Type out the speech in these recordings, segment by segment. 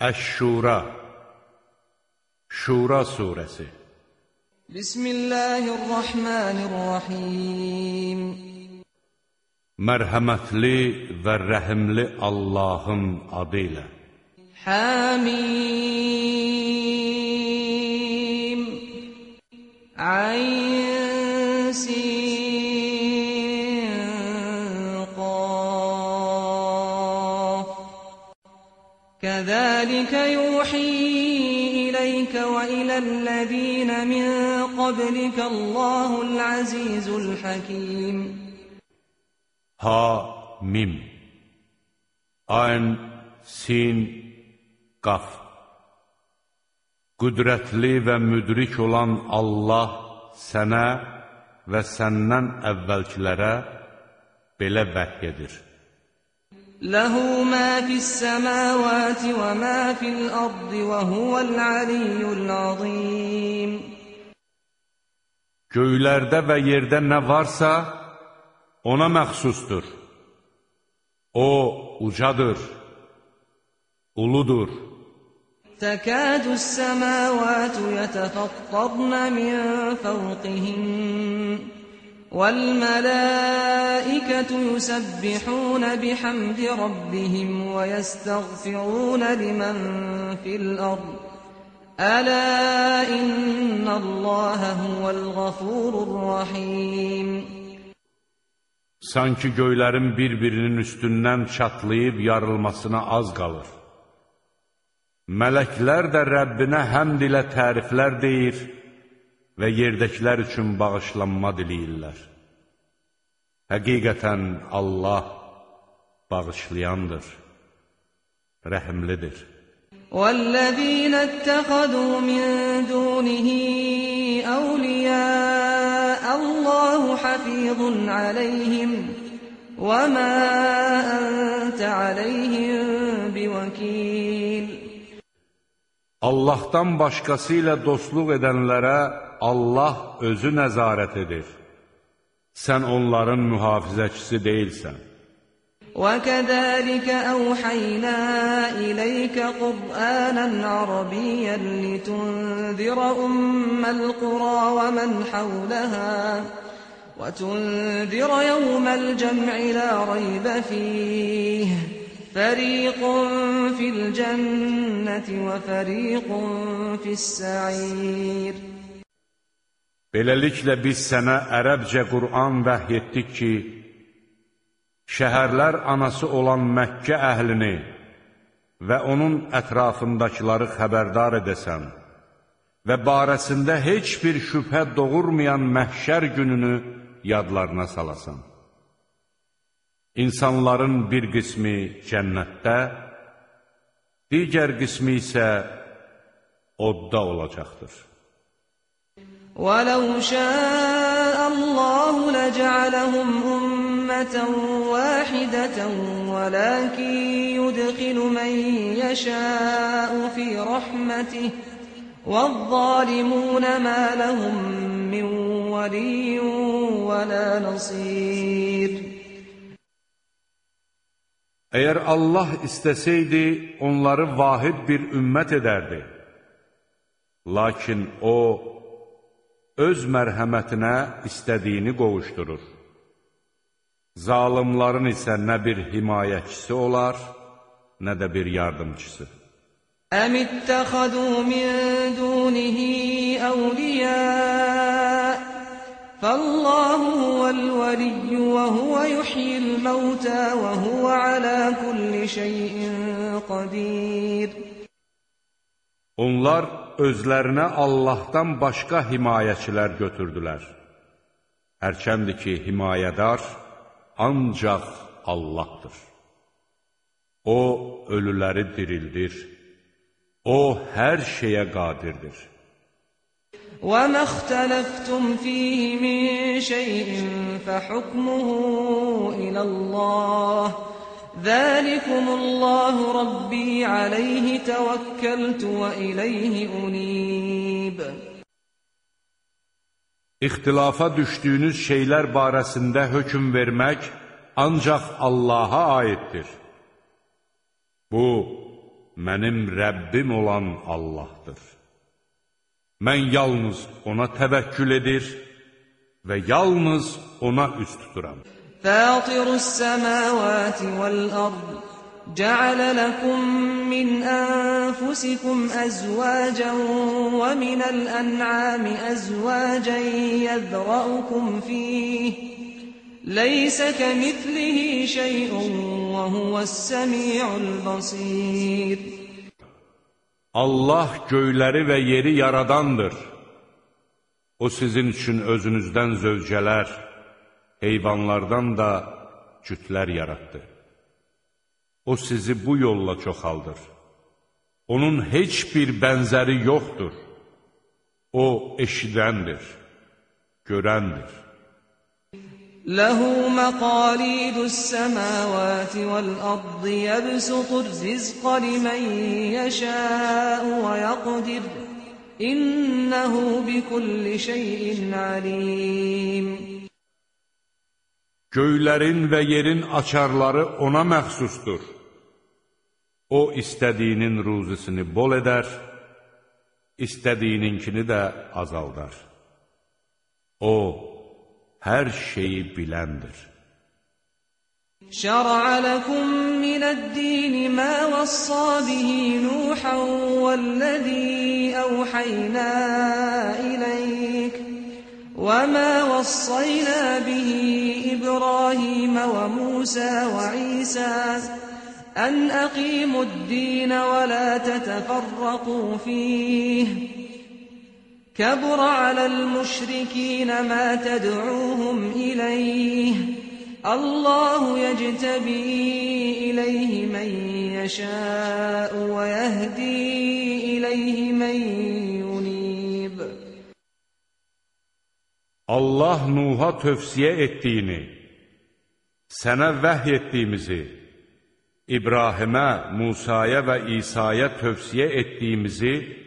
Əş-Şura Şura surəsi Bismillahirrahmanirrahim Mərhəmətli və rəhimli Allahın adı ilə Hamim Ayn Sin Qaf Kəzəlikə yuhi إليك وإلى الذين من قبلك الله العزيز الحكيم Ha-Mim Ayn Sin Qaf Qüdrətli və müdrik olan Allah sənə və səndən əvvəlkilərə belə vəhy edir. له ما في السماوات وما في الأرض وهو العلي العظيم Göylərdə və yerdə nə varsa ona məxsusdur. O ucadır, uludur. تكاد السماوات يتفطرن من فوقهن والملائكة يسبحون بحمد ربهم ويستغفرون لمن في الأرض ألا إن الله هو الغفور الرحيم Sanki göylərin bir-birinin üstündən çatlayıb yarılmasına az qalır. Mələklər də Rəbbinə həmd ilə təriflər deyir və yerdəkilər üçün bağışlanma diləyirlər. Həqiqətən Allah bağışlayandır, rəhimlidir. وَالَّذِينَ اتَّخَذُوا مِن دُونِهِ أَوْلِيَاءَ اللَّهُ حَفِيظٌ عَلَيْهِمْ وَمَا أَنْتَ عَلَيْهِمْ بِوَكِيلٍ Allahdan başqası ilə dostluq edənlərə Allah özü nəzarət edir. Sən onların mühafizəçisi deyilsən. وَكَذَلِكَ أَوْحَيْنَا إِلَيْكَ قُرْآنًا عَرَبِيًّا لِتُنذِرَ أُمَّ الْقُرَى وَمَنْ حَوْلَهَا وَتُنذِرَ يَوْمَ الْجَمْعِ لَا رَيْبَ فِيهِ فَرِيقٌ فِي الْجَنَّةِ وَفَرِيقٌ فِي السَّعِيرِ Beləliklə biz sənə ərəbcə Qur'an vəhy etdik ki, şəhərlər anası olan Məkkə əhlini və onun ətrafındakıları xəbərdar edəsən və barəsində heç bir şübhə doğurmayan məhşər gününü yadlarına salasan. İnsanların bir qismi cənnətdə, digər qismi isə odda olacaqdır. وَلَوْ شَاءَ اللَّهُ لَجَعَلَهُمْ أُمَّةً وَاحِدَةً وَلَكِنْ يُدْخِلُ مَن يَشَاءُ فِي رَحْمَتِهِ وَالظَّالِمُونَ مَا لَهُم مِّن وَلِيٍّ وَلَا نَصِيرٍ Əgər Allah istəsəydi, onları vahid bir ümmət edərdi. Lakin O, öz mərhəmətinə istədiyini qovuşdurur. Zalimların isə nə bir himayəçisi olar, nə də bir yardımcısı. أَمِ اتَّخَذُوا مِن دُونِهِ أَوْلِيَاءَ فَاللَّهُ هُوَ الْوَلِيُّ وَهُوَ يُحْيِي الْمَوْتَى وَهُوَ عَلَى كُلِّ شَيْءٍ قَدِيرٌ Onlar özlərinə Allahdan başqa himayəçilər götürdülər. Hərçəndir ki, himayədar ancaq Allahdır. O, ölüləri dirildir. O, hər şeyə qadirdir. وَمَا اخْتَلَفْتُمْ فِيهِ مِنْ شَيْءٍ فَحُكْمُهُ إِلَى اللَّهِ ذَلِكُمُ اللَّهُ رَبِّي عَلَيْهِ تَوَكَّلْتُ وَإِلَيْهِ أُنِيبُ İxtilafa düşdüyünüz şeylər barəsində hökm vermək ancaq Allaha aiddir. Bu, mənim Rəbbim olan Allahdır. Mən yalnız ona təvəkkül edir və yalnız ona üst tuturam. Fâtirus semâvâti vel-ard, ceale lekum min enfusikum ezvâcen ve minel en'âmi ezvâcen yezra'ukum fîh. Leyse kemithlihi şey'un ve huves-semî'ul basîr. Allah göyləri və yeri yaradandır. O sizin üçün özünüzdən zövcələr, heyvanlardan da cütlər yaratdı. O sizi bu yolla çoxaldır. Onun heç bir bənzəri yoxdur. O eşidəndir, görəndir. Ləhu məqalidus səməvati vəl-ard yəbsutur rizqa limən yəşəu və yəqdir. İnnəhu bikulli şeyin alim. Göylərin və yerin açarları ona məxsusdur. O, istədiyinin ruzisini bol edər, istədiyininkini də azaldar. O, hər şeyi biləndir. Şər'a ləkum minəd-dini mə vəssâ bihi Nuhan vəl-ləzî əvhəynə iləyk və mə vəssəynə bihi İbrahim və Musa və İsa ən əqimud-dîne və lə tətəfərraqū fīh. كبر على المشركين ما تدعوهم إليه الله يجتبي إليه من يشاء ويهدي إليه من ينيب. Allah Nuh'a tövsiyə etdiyini, sənə vəhy etdiyimizi, İbrahimə, Musaya və İsa'ya tövsiyə etdiyimizi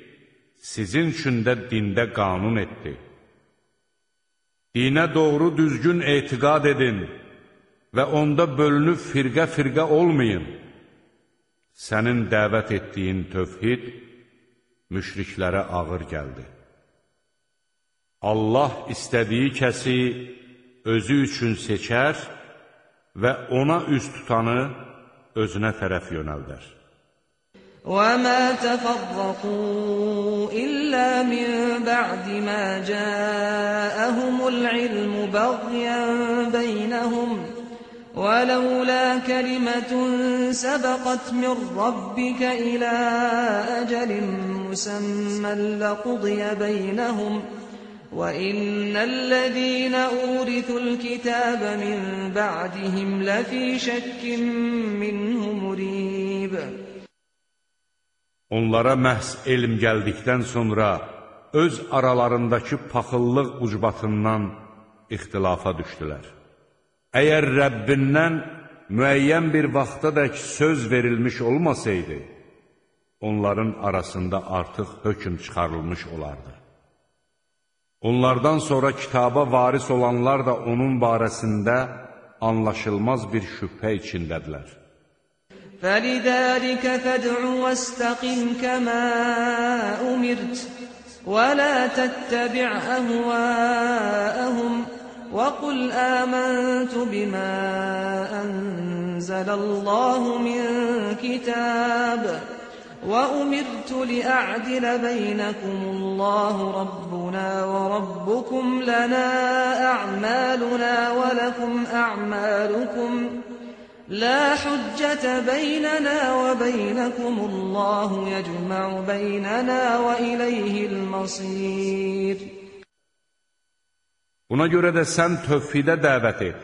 sizin üçün də dində qanun etdi. Dinə doğru düzgün etiqad edin və onda bölünüb firqə-firqə olmayın. Sənin dəvət etdiyin tövhid müşriklərə ağır gəldi. Allah istədiyi kəsi özü üçün seçər və ona üst tutanı özünə tərəf yönəldər. وَمَا تَفَرَّقُوا إِلَّا مِنْ بَعْدِ مَا جَاءَهُمُ الْعِلْمُ بَغْيًا بَيْنَهُمْ وَلَوْلَا كَلِمَةٌ سَبَقَتْ مِنْ رَبِّكَ إِلَى أَجَلٍ مُّسَمًّى لَقُضِيَ بَيْنَهُمْ وَإِنَّ الَّذِينَ أُورِثُوا الْكِتَابَ مِنْ بَعْدِهِمْ لَفِي شَكٍّ مِّنْهُ مُرِيبٍ. Onlara məhz elm gəldikdən sonra öz aralarındakı paxıllıq ucbatından ixtilafa düşdülər. Əgər Rəbbindən müəyyən bir vaxtadək söz verilmiş olmasaydı, onların arasında artıq hökm çıxarılmış olardı. Onlardan sonra kitaba varis olanlar da onun barəsində anlaşılmaz bir şübhə içindədirlər. فَلِذَٰلِكَ فَادْعُ وَاسْتَقِمْ كَمَا أُمِرْتَ وَلَا تَتَّبِعْ أَهْوَاءَهُمْ وَقُلْ آمَنْتُ بِمَا أَنزَلَ اللَّهُ مِنْ كِتَابٍ وَأُمِرْتُ لِأَعْدِلَ بَيْنَكُمُ اللَّهُ رَبُّنَا وَرَبُّكُمْ لَنَا أَعْمَالُنَا وَلَكُمْ أَعْمَالُكُمْ لَا حُجَّةَ بَيْنَنَا وَبَيْنَكُمُ اللَّهُ يَجْمَعُ بَيْنَنَا وَإِلَيْهِ الْمَصِيرُ. Buna görə də sən tövhidə dəvət et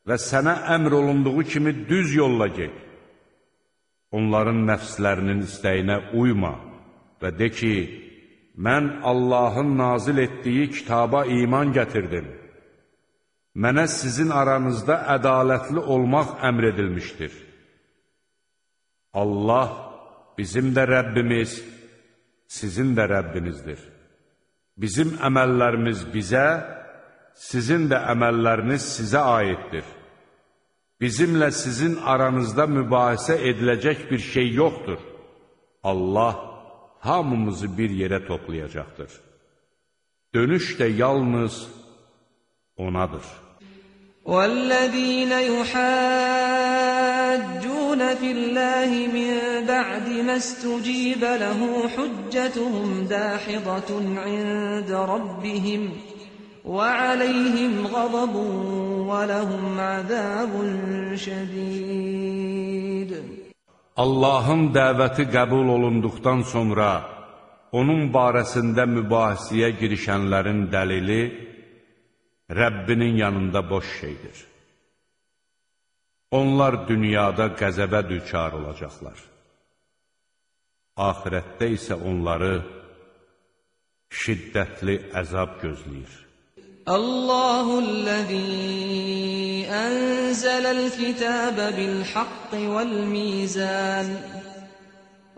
və sənə əmr olunduğu kimi düz yolla get. Onların nəfslərinin istəyinə uyma və de ki, mən Allahın nazil etdiyi kitaba iman gətirdim. Mənə sizin aranızda ədalətli olmaq əmr edilmişdir. Allah bizim də Rəbbimiz, sizin də Rəbbinizdir. Bizim əməllərimiz bizə, sizin də əməlləriniz sizə aiddir. Bizimlə sizin aranızda mübahisə ediləcək bir şey yoxdur. Allah hamımızı bir yerə toplayacaqdır. Dönüş də yalnız onadır. وَالَّذِينَ يُحَاجُّونَ فِي اللَّهِ مِن بَعْدِ مَا اسْتُجِيبَ لَهُ حُجَّتُهُمْ دَاحِضَةٌ عِندَ رَبِّهِمْ وَعَلَيْهِمْ غَضَبٌ وَلَهُمْ عَذَابٌ شَدِيدٌ. Allahın dəvəti qəbul olunduqdan sonra onun barəsində mübahisəyə girişənlərin dəlili Rəbbinin yanında boş şeydir. Onlar dünyada qəzəbə düçar olacaqlar. Axirətdə isə onları şiddətli əzab gözləyir. Allahu'l-lezî enzelel-kitâbe bil-hakki vel-mîzân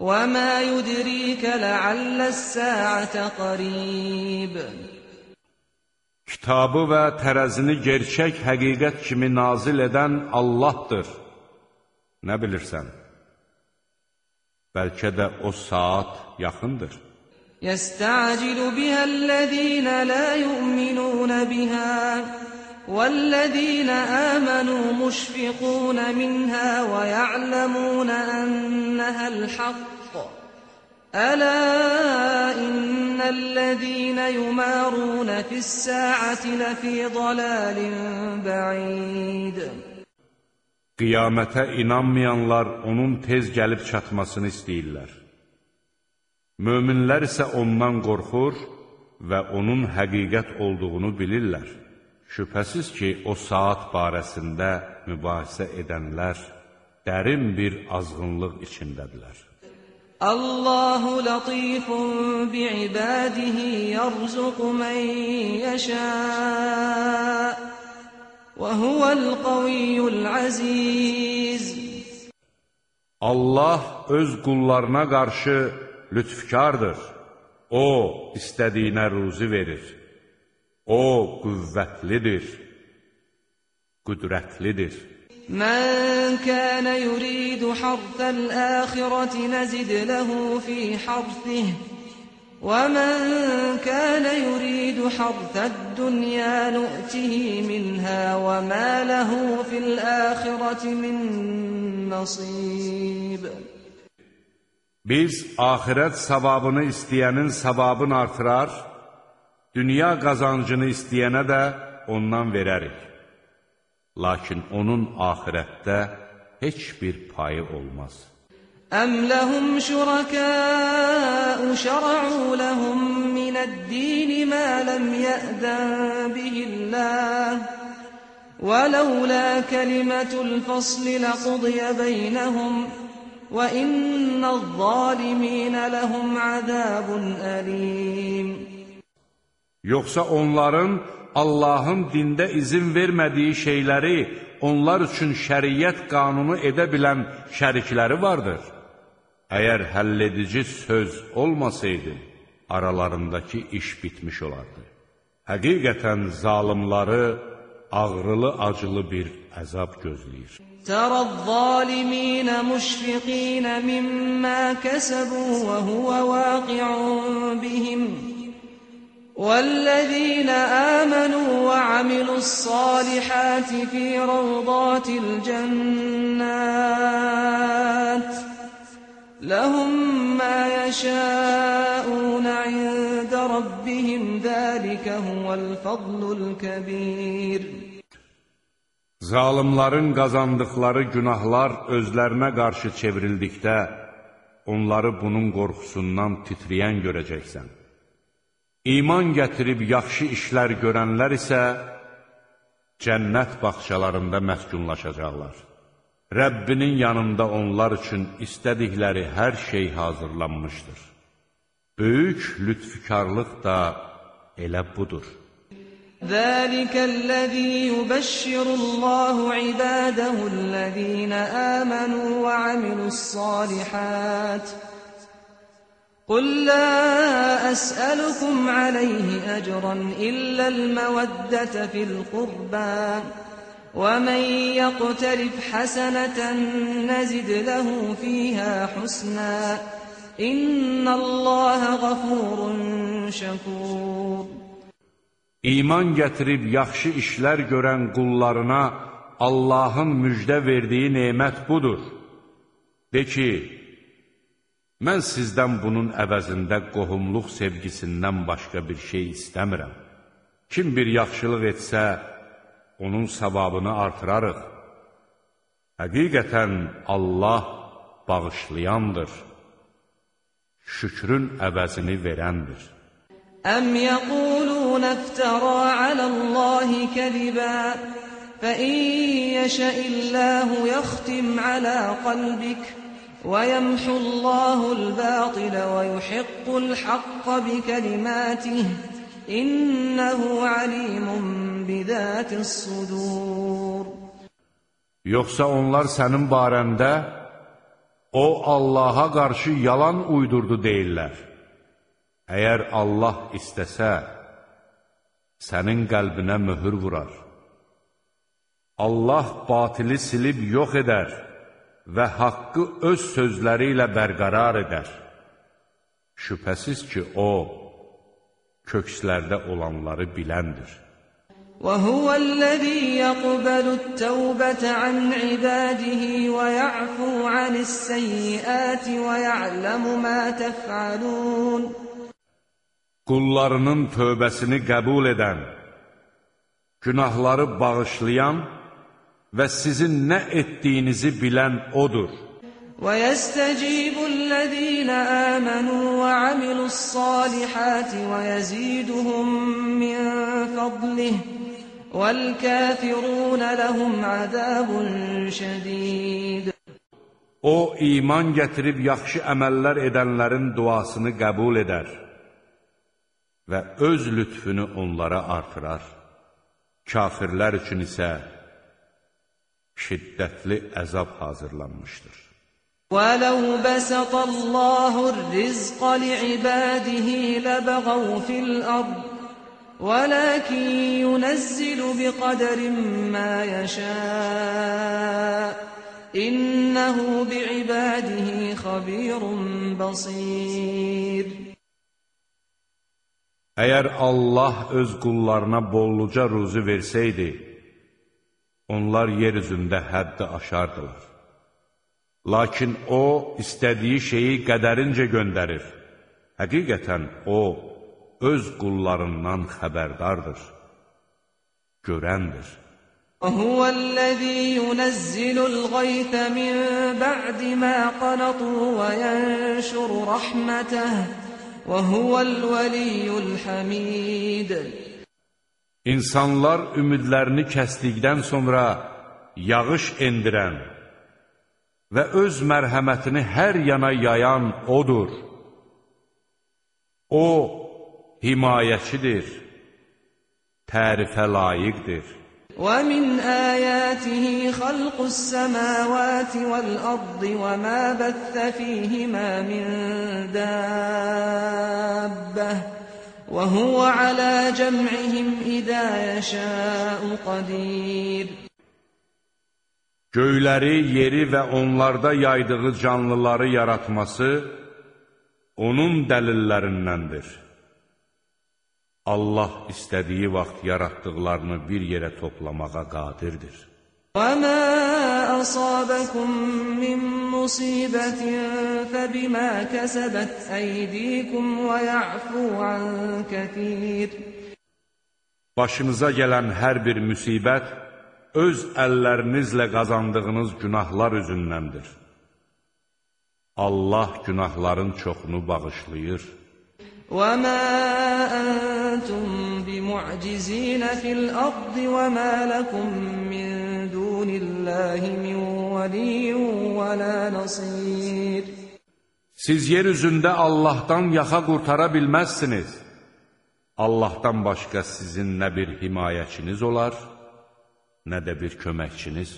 ve mâ yudrîke lealle's-sâ'ate qarîb. Kitabı və tərəzini gerçək həqiqət kimi nazil edən Allahdır. Nə bilirsən? Bəlkə də o saat yaxındır. يَسْتَعْجِلُ بِهَا الَّذِينَ لَا يُؤْمِنُونَ بِهَا وَالَّذِينَ آمَنُوا مُشْفِقُونَ مِنْهَا وَيَعْلَمُونَ أَنَّهَا الْحَقُّ أَلَا إِنَّ الَّذِينَ يُمَارُونَ فِي السَّاعَةِ لَفِي ضَلَالٍ بَعِيدٍ. Qiyamətə inanmayanlar onun tez gəlib çatmasını istəyirlər. Möminlər isə ondan qorxur və onun həqiqət olduğunu bilirlər. Şübhəsiz ki, o saat barəsində mübahisə edənlər dərin bir azğınlıq içindədirlər. Allahu latifun bi'ibadihi yarzuqu men yasha və huvel qaviyyul aziz. Allah öz qullarına qarşı lütfkardır. O, istədiyinə ruzi verir. O, qüvvətlidir, qüdrətlidir. Mən kənə yuridu harfəl əxirəti nəzid ləhu fi harfih və mən kənə yuridu harfəd dünya nü'tihi minhə və mə ləhu fil əxirəti min nasib. Biz axirət savabını istəyənin savabını artırar, dünya qazancını istəyənə də ondan verərik. Lakin onun axirətdə heç bir payı olmaz. Əm ləhum şurakâ'u şər'u ləhum minəd-dini mə ləm yə'dən bihilləh və ləulə kəlimətul fasli ləqudiyə beynəhum və innəz-zaliminə ləhum əzəbun əlim. Yoxsa onların Allahın dində izin vermədiyi şeyləri onlar üçün şəriət qanunu edə bilən şərikləri vardır. Əgər həlledici söz olmasaydı, aralarındakı iş bitmiş olardı. Həqiqətən zalimları ağrılı-acılı bir əzab gözləyir. Tərəz-zaliminə müşfiqinə mimmə kəsəbu və huvə vaqi'un bihim. وَالَّذِينَ آمَنُوا وَعَمِلُوا الصَّالِحَاتِ فِي رَوْضَاتِ الْجَنَّاتِ لَهُمْ مَا يَشَاءُونَ عِندَ رَبِّهِمْ ذَلِكَ هُوَ الْفَضْلُ الْكَبِيرُ. Zalimların qazandıqları günahlar özlərinə qarşı çevrildikdə, onları bunun qorxusundan titrəyən görəcəksən. İman gətirib yaxşı işlər görənlər isə cənnət bağçalarında məskunlaşacaqlar. Rəbbinin yanında onlar üçün istədikləri hər şey hazırlanmışdır. Böyük lütfükarlıq da elə budur. Zəlikəl-ləzî yubəşşirullahu ibədəhul-ləzînə əmənu və amilu's-sâlihət. قُلْ لَا أَسْأَلُكُمْ عَلَيْهِ أَجْرًا إِلَّا الْمَوَدَّةَ فِي الْقُرْبَى وَمَنْ يَقْتَرِفْ حَسَنَةً نَزِدْ لَهُ فِيهَا حُسْنًا İnnallaha gafurun şakur. İman gətirib yaxşı işlər görən qullarına Allahın müjdə verdiyi nemət budur. De ki, mən sizdən bunun əvəzində qohumluq sevgisindən başqa bir şey istəmirəm. Kim bir yaxşılıq etsə, onun savabını artırarıq. Həqiqətən Allah bağışlayandır, şükrün əvəzini verəndir. Əm yəqulun əftərə aləllahi kəzibə fəin yəşəilləhu yəxtim alə qalbik və yəmhullahu l-batılə və yuhiqqul haqqa bikəlimətih İnnəhu alimun bidətis-sudur. Yoxsa onlar sənin barəndə o Allaha qarşı yalan uydurdu deyirlər. Əgər Allah istəsə, sənin qəlbinə möhür vurar. Allah batili silib yox edər və haqqı öz sözləri ilə bərqərar edər. Şübhəsiz ki, O, kökslərdə olanları biləndir. وَهُوَ الَّذِي يَقْبَلُ التَّوْبَةَ عَنْ عِبَادِهِ وَيَعْفُو عَنِ السَّيِّئَاتِ وَيَعْلَمُ مَا تَفْعَلُونَ Qullarının tövbəsini qəbul edən, günahları bağışlayan və sizin nə etdiyinizi bilən O'dur. وَيَسْتَجِيبُ الَّذِينَ آمَنُوا وَعَمِلُوا الصَّالِحَاتِ وَيَزِيدُهُم مِّن فَضْلِهِ وَالْكَافِرُونَ لَهُمْ عَذَابٌ شَدِيدٌ. O, iman gətirib yaxşı əməllər edənlərin duasını qəbul edər və öz lütfünü onlara artırar. Kafirlər üçün isə şiddətli əzab hazırlanmışdır. وَلَوْ بَسَطَ اللَّهُ الرِّزْقَ لِعِبَادِهِ لَبَغَوْا فِي الْأَرْضِ وَلَكِنْ يُنَزِّلُ بِقَدَرٍ مَا يَشَاءُ إِنَّهُ بِعِبَادِهِ خَبِيرٌ بَصِيرٌ. Əgər Allah öz qullarına bolluca ruzi versəydi, onlar yer üzündə həddi aşardılar. Lakin O, istədiyi şeyi qədərincə göndərir. Həqiqətən O, öz qullarından xəbərdardır, görəndir. وَهُوَ الَّذِي يُنَزِّلُ الْغَيْثَ مِن بَعْدِ مَا قَنَطُوا وَيَنشُرُ رَحْمَتَهُ وَهُوَ الْوَلِيُّ الْحَمِيدُ. İnsanlar ümidlərini kəsdikdən sonra yağış endirən və öz mərhəmətini hər yana yayan O'dur. O, himayəçidir, tərifə layiqdir. وَمِنْ آيَاتِهِ خَلْقُ السَّمَاوَاتِ وَالْأَرْضِ وَمَا بَثَّ فِيهِمَا مِنْ دَابَّةٍ وَهُوَ عَلَى جَمْعِهِمْ إِذَا يَشَاءُ قَدِيرٌ. Göyləri, yeri və onlarda yaydığı canlıları yaratması onun dəlillərindəndir. Allah istədiyi vaxt yaratdıqlarını bir yerə toplamağa qadirdir. وَمَا أَصَابَكُم مِّن مُّصِيبَةٍ فَبِمَا كَسَبَتْ أَيْدِيكُمْ وَيَعْفُو عَن كَثِيرٍ. Başınıza gələn hər bir müsibət öz əllərinizlə qazandığınız günahlar üzündəndir. Allah günahların çoxunu bağışlayır. وَمَا أَنْتُمْ بِمُعْجِزِينَ فِي الْأَرْضِ وَمَا لَكُمْ مِنْ دُونِ اللّٰهِ مِنْ وَلِيٍّ وَلَا نَصِيرٍ. Siz yeryüzündə Allah'tan yaxa qurtara bilməzsiniz. Allah'tan başqa sizin nə bir himayəçiniz olar, nə də bir köməkçiniz.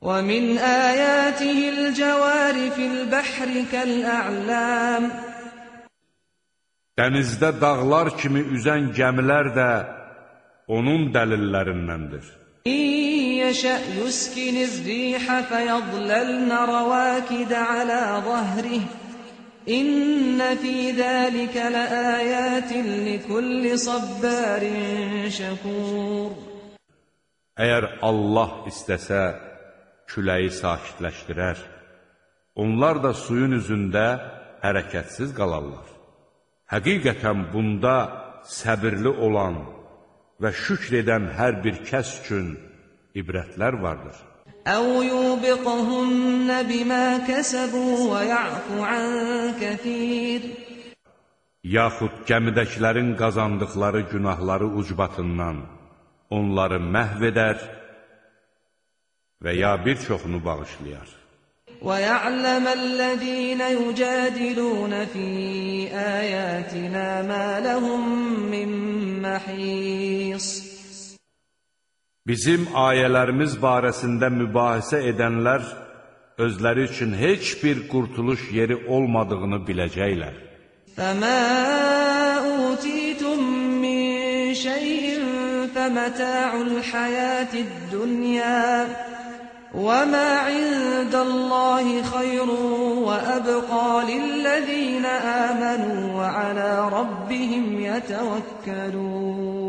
وَمِنْ آيَاتِهِ الْجَوَارِ فِي الْبَحْرِ كَالْأَعْلَامِ. Dənizdə dağlar kimi üzən gəmilər də onun dəlillərindəndir. إِنْ يَشَأْ يُسْكِنِ الرِّيحَ فَيَظْلَلْنَ رَوَاكِدَ عَلَى ظَهْرِهِ İnne fî zâlike leâyâtin likulli sabbârin şekûr. Əgər Allah istəsə, küləyi sakitləşdirər. Onlar da suyun üzündə hərəkətsiz qalarlar. Həqiqətən bunda səbirli olan və şükr edən hər bir kəs üçün ibrətlər vardır. أَوْ يُوبِقْهُنَّ بِمَا كَسَبُوا وَيَعْفُ عَنْ كَثِيرٍ. Yaxud gəmidəkilərin qazandıqları günahları ucbatından onları məhv edər və ya bir çoxunu bağışlayar. وَيَعْلَمَ الَّذِينَ يُجَادِلُونَ فِي آيَاتِنَا مَا لَهُم مِّن مَّحِيصٍ. Bizim ayələrimiz barəsində mübahisə edənlər özləri üçün heç bir qurtuluş yeri olmadığını biləcəklər. فَمَا أُوتِيتُم مِّن شَيْءٍ فَمَتَاعُ الْحَيَاةِ الدُّنْيَا وَمَا عِندَ اللَّهِ خَيْرٌ وَأَبْقَىٰ لِلَّذِينَ آمَنُوا وَعَلَىٰ رَبِّهِمْ يَتَوَكَّلُونَ.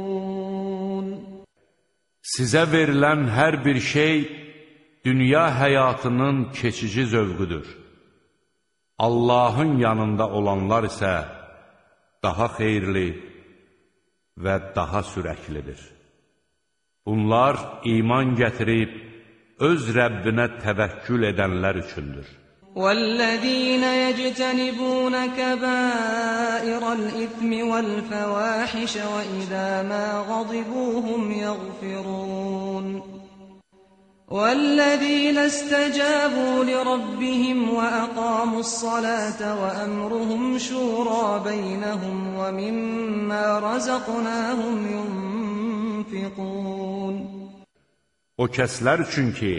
Sizə verilən hər bir şey dünya həyatının keçici zövqüdür. Allahın yanında olanlar isə daha xeyirli və daha sürəklidir. Bunlar iman gətirib, öz Rəbbinə təvəkkül edənlər üçündür. وَالَّذِينَ يَجْتَنِبُونَ كَبَائِرَ الْإِثْمِ وَالْفَوَاحِشَ وَإِذَا مَا غَضِبُوا هُمْ يَغْفِرُونَ. وَالَّذِينَ اسْتَجَابُوا لِرَبِّهِمْ وَأَقَامُوا الصَّلَاةَ وَأَمْرُهُمْ شُورَى بَيْنَهُمْ وَمِمَّا رَزَقْنَاهُمْ يُنْفِقُونَ. O kəslər üçün ki,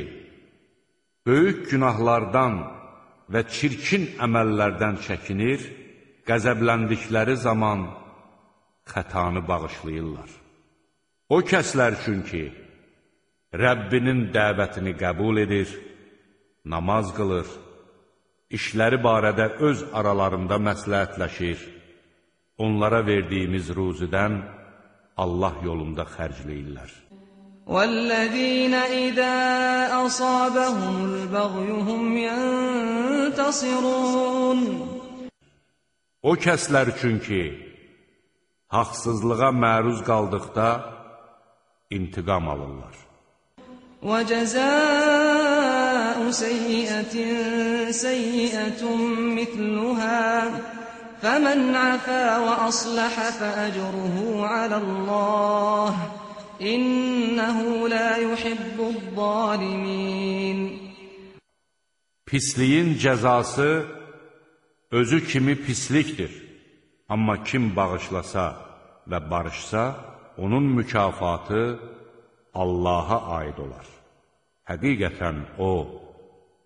böyük günahlardan və çirkin əməllərdən çəkinir, qəzəbləndikləri zaman xətanı bağışlayırlar. O kəslər üçün ki, Rəbbinin dəvətini qəbul edir, namaz qılır, işləri barədə öz aralarında məsləhətləşir, onlara verdiyimiz ruzidən Allah yolunda xərcləyirlər. وَالَّذِينَ إِذَا أَصَابَهُمُ الْبَغْيُ هُمْ يَنْتَصِرُونَ. O kəslər üçün ki, haqsızlığa məruz qaldıqda intiqam alırlar. وَجَزَاءُ سَيِّئَةٍ سَيِّئَةٌ مِثْلُهَا فَمَنْ عَفَا وَأَصْلَحَ فَأَجْرُهُ عَلَى اللَّهِ إِنَّهُ لَا يُحِبُّ الظَّالِمِينَ. Pisliyin cəzası özü kimi pislikdir. Amma kim bağışlasa və barışsa, onun mükafatı Allaha aid olar. Həqiqətən O,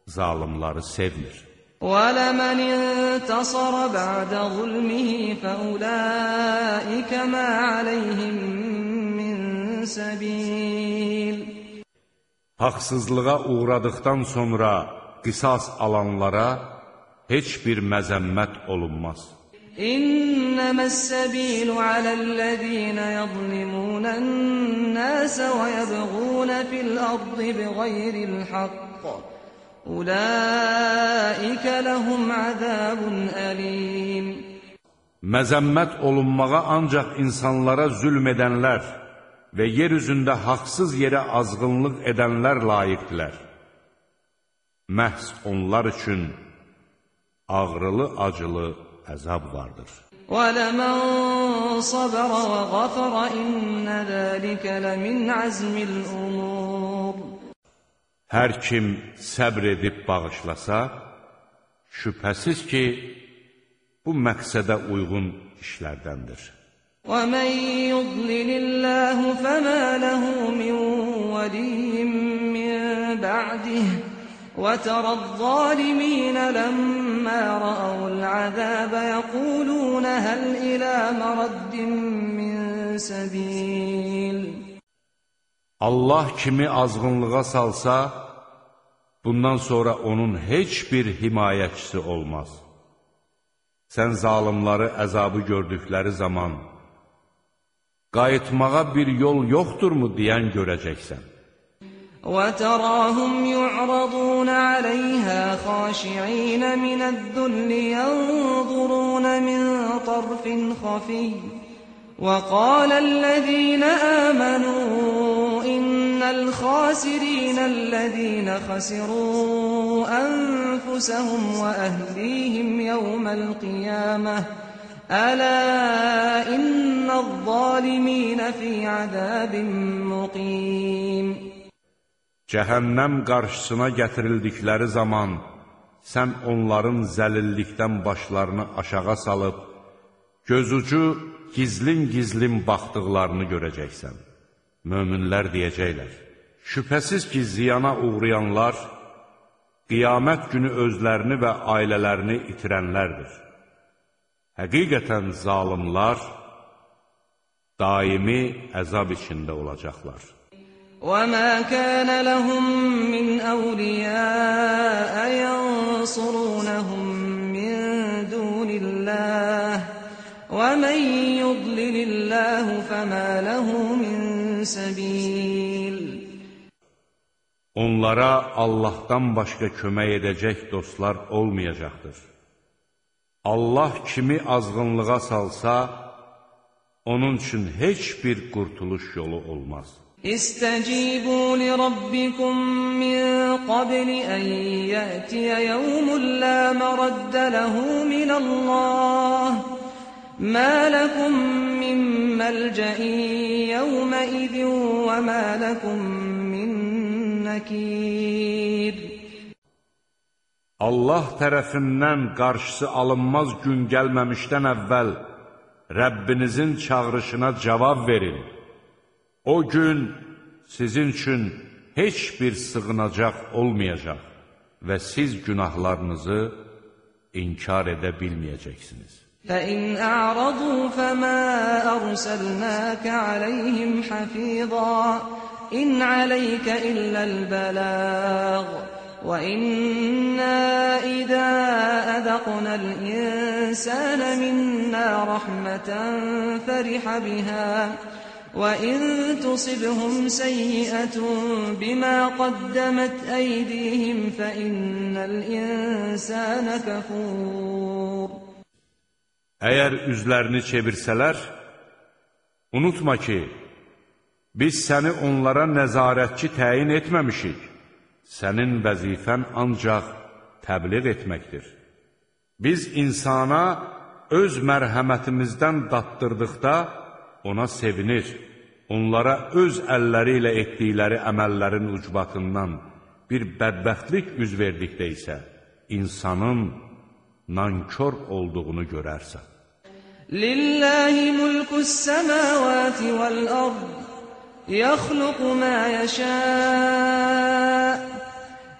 zalimları sevmir. وَلَمَنِ انْتَصَرَ بَعْدَ ظُلْمِهِ فَأُولَٰئِكَ مَا عَلَيْهِمْ مِنْ سَبِيلٍ. Haqsızlığa uğradıqdan sonra qisas alanlara heç bir məzəmmət olunmaz. إِنَّمَا السَّبِيلُ عَلَى الَّذِينَ يَظْلِمُونَ النَّاسَ وَيَبْغُونَ فِي الْأَرْضِ بِغَيْرِ الْحَقِّ أُولَٰئِكَ لَهُمْ عَذَابٌ أَلِيمٌ. Məzəmmət olunmağa ancaq insanlara zülm edənlər və yer üzündə haqsız yerə azğınlıq edənlər layiqdilər. Məhz onlar üçün ağrılı-acılı əzab vardır. وَلَمَنْ صَبَرَ وَغَفَرَ إِنَّ ذَلِكَ لَمِنْ عَزْمِ الْأُمُورِ. Hər kim səbr edib bağışlasa, şübhəsiz ki, bu məqsədə uyğun işlərdəndir. وَمَنْ يُضْلِلِ اللَّهُ فَمَا لَهُ مِنْ وَلِيٍّ مِّنْ بَعْدِهِ وَتَرَى الظَّالِمِينَ لَمَّا رَأَوُا الْعَذَابَ يَقُولُونَ هَلْ إِلَى مَرَدٍّ مِّنْ سَبِيلٍ. Allah kimi azğınlığa salsa, bundan sonra onun heç bir himayəçisi olmaz. sən zalimları əzabı gördükləri zaman qayıtmağa bir yol yoxdurmu deyən görəcəksən. وَتَرَاهُمْ يُعْرَضُونَ عَلَيْهَا خَاشِعِينَ مِنَ الذُّلِّ يَنظُرُونَ مِنْ طَرْفٍ خَفِيٍّ وَقَالَ الَّذِينَ آمَنُوا إِنَّ الْخَاسِرِينَ الَّذِينَ خَسِرُوا أَنفُسَهُمْ وَأَهْلِيهِمْ يَوْمَ الْقِيَامَةِ أَلَا إِنَّ الظَّالِمِينَ فِي عَذَابٍ مُقِيمٍ Cəhənnəm qarşısına gətirildikləri zaman sən onların zəlillikdən başlarını aşağı salıb, gözucu gizlin-gizlin baxdıqlarını görəcəksən. Möminlər deyəcəklər, şübhəsiz ki, ziyana uğrayanlar, qiyamət günü özlərini və ailələrini itirənlərdir. Həqiqətən zalimlar daimi əzab içində olacaqlar. وَمَا كَانَ لَهُم مِّنْ أَوْلِيَاءَ يَنصُرُونَهُم مِّن دُونِ اللَّهِ وَمَن يُضْلِلِ اللَّهُ فَمَا لَهُ مِن سَبِيلٍ Onlara Allahdan başqa kömək edəcək dostlar olmayacaqdır. Allah kimi azğınlığa salsa, onun üçün heç bir qurtuluş yolu olmaz. استجيبوا لربكم من قبل أن يأتي يوم لا مرد له من الله ما لكم من ملجأ يومئذ وما لكم من نكير Allah tərəfindən qarşısı alınmaz gün gəlməmişdən əvvəl Rəbbinizin çağırışına cavab verin. O gün sizin üçün heç bir sığınacaq olmayacaq və siz günahlarınızı inkar edə bilməyəcəksiniz. فَإِنْ أَعْرَضُوا فَمَا أَرْسَلْنَاكَ عَلَيْهِمْ حَفِيظًا إِنْ عَلَيْكَ إِلَّا الْبَلَاغُ وَإِنَّا إِذَا أَذَقْنَا الْإِنسَانَ مِنَّا رَحْمَةً فَرِحَ بِهَا وَإِن تُصِبْهُمْ سَيِّئَةٌ بِمَا قَدَّمَتْ أَيْدِيهِمْ فَإِنَّ الْإِنسَانَ كَفُورٌ Əgər üzlərini çevirsələr, unutma ki, biz səni onlara nəzarətçi təyin etməmişik. Sənin vəzifən ancaq təbliğ etməkdir. Biz insana öz mərhəmətimizdən dattırdıqda, ona sevinir, onlara öz əlləri ilə etdikləri əməllərin ucbatından bir bədbəxtlik üz verdikdə isə insanın nankör olduğunu görərsən. Lillahi mulkus semavati vel ard yakhluqu ma yasha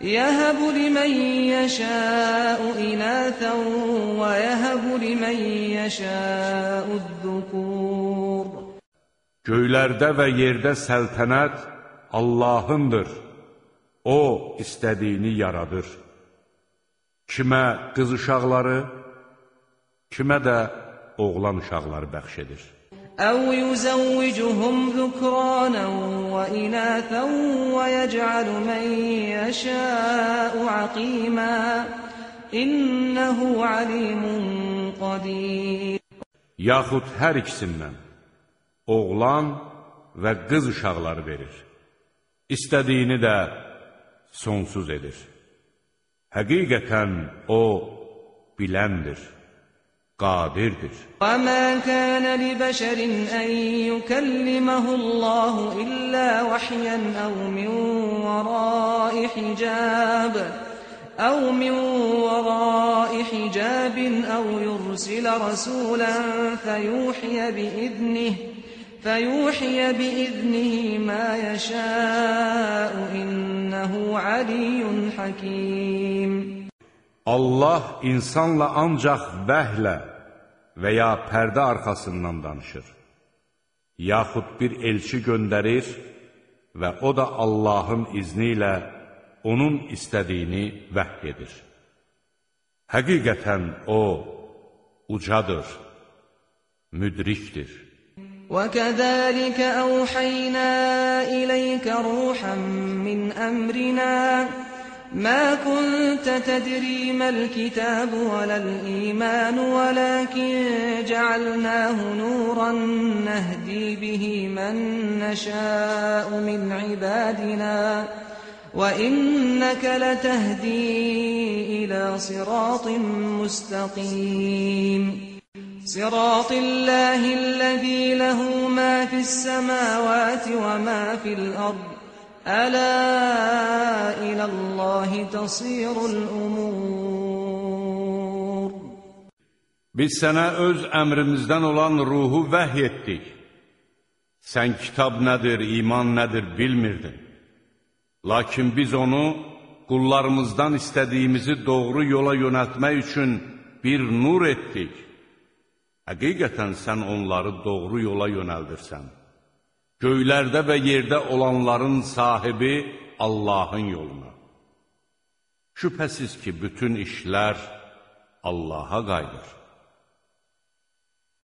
yehabu limen yasha'u inathan ve yehabu limen yasha'u dhukur Göylərdə və yerdə səltənət Allahındır. O, istədiyini yaradır. Kimə qız uşaqları, kimə də oğlan uşaqları bəxş edir. Əv yuzəvvicuhum zükranan və inətən və yəc'alu mən yəşəu aqimə İnnəhu alimun qadir Yaxud hər ikisindən oğlan və qız uşaqları verir. İstədiyini də sonsuz edir. Həqiqətən O biləndir, qadirdir. وَمَا كَانَ لِبَشَرٍ أَن يُكَلِّمَهُ اللَّهُ إِلَّا وَحْيًا أَوْ مِنْ وَرَاءِ حِجَابٍ أَوْ يُرْسِلَ رَسُولًا فَيُوحِيَ بِإِذْنِهِ مَا يَشَاءُ إِنَّهُ عَلِيٌّ حَكِيمٌ Allah insanla ancaq vəhlə və ya pərdə arxasından danışır. Yaxud bir elçi göndərir və o da Allahın izni ilə onun istədiyini vəhy edir. Həqiqətən O, ucadır, müdrikdir. وَكَذَلِكَ أَوْحَيْنَا إِلَيْكَ رُوحًا مِّنْ أَمْرِنَا مَا كُنْتَ تَدْرِي مَا الْكِتَابُ وَلَا الْإِيمَانُ وَلَكِنْ جَعَلْنَاهُ نُورًا نَهْدِي بِهِ مَن نَّشَاءُ مِنْ عِبَادِنَا وَإِنَّكَ لَتَهْدِي إِلَى صِرَاطٍ مُّسْتَقِيمٍ صراط الله الذي له ما في السماوات وما في الأرض ألا إلى الله تصير الأمور. Biz sənə öz əmrimizdən olan ruhu vəhy etdik. Sən kitab nədir, iman nədir bilmirdin. Lakin biz onu qullarımızdan istədiyimizi doğru yola yönəltmək üçün bir nur etdik. Həqiqətən sən onları doğru yola yönəldirsən. Göylərdə və yerdə olanların sahibi Allahın yoluna. Şübhəsiz ki, bütün işlər Allaha qayıdır.